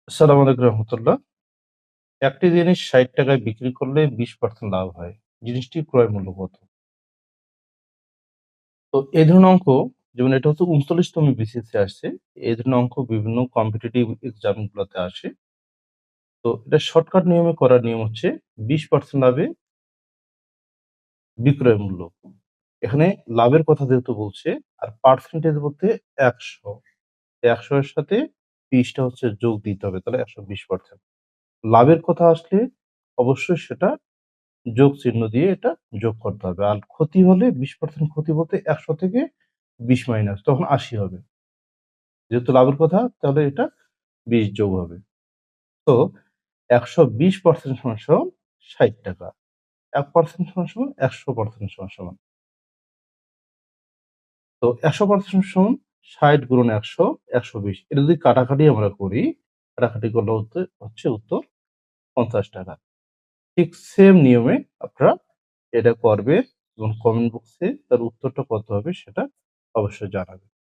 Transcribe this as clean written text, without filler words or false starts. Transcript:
আসসালামু আলাইকুম রহমতুল্লাহ। একটি জিনিস ৳৬০ বিক্রি করলে ২০% লাভ হয়। জিনিসটির ক্রয় মূল্য কত? তো এই ধরনের অঙ্ক যেমন এটা হচ্ছে ৩৯তম বিসিএস এ আসছে। এই ধরনের অঙ্ক বিভিন্ন কম্পিটিটিভ এক্সাম গুলাতে আসে। তো এটা শর্টকাট নিয়মে করার নিয়ম হচ্ছে ২০% লাভে বিক্রয় মূল্য। এখানে লাভের কথা যেহেতু বলছে আর পার্সেন্টেজ বলতে ১০০। ১০০ এর সাথে ৩০ টা হচ্ছে যোগ দিতে হবে। তাহলে ১২০%। লাভের কথা আসলে অবশ্যই সেটা যোগ চিহ্ন দিয়ে এটা যোগ করতে হবে। আর ক্ষতি হলে ২০% ক্ষতি বলতে ১০০ থেকে ২০ মাইনাস তখন ৮০ হবে। যেহেতু লাভের কথা তাহলে এটা ২০ যোগ হবে। তো ১২০% সমান সমান ৳৬০। ১% সমান সমান ১০০% সমান সমান। তো ১০০% সমান ৬০ গুণন ১০০, ১২০ এটা যদি কাটাকাটি আমরা করি, কাটাকাটি করলে হচ্ছে উত্তর ৳৫০। ঠিক সেম নিয়মে আপনারা এটা করবেন এবং কমেন্ট বক্সে তার উত্তরটা কত হবে সেটা অবশ্যই জানাবেন।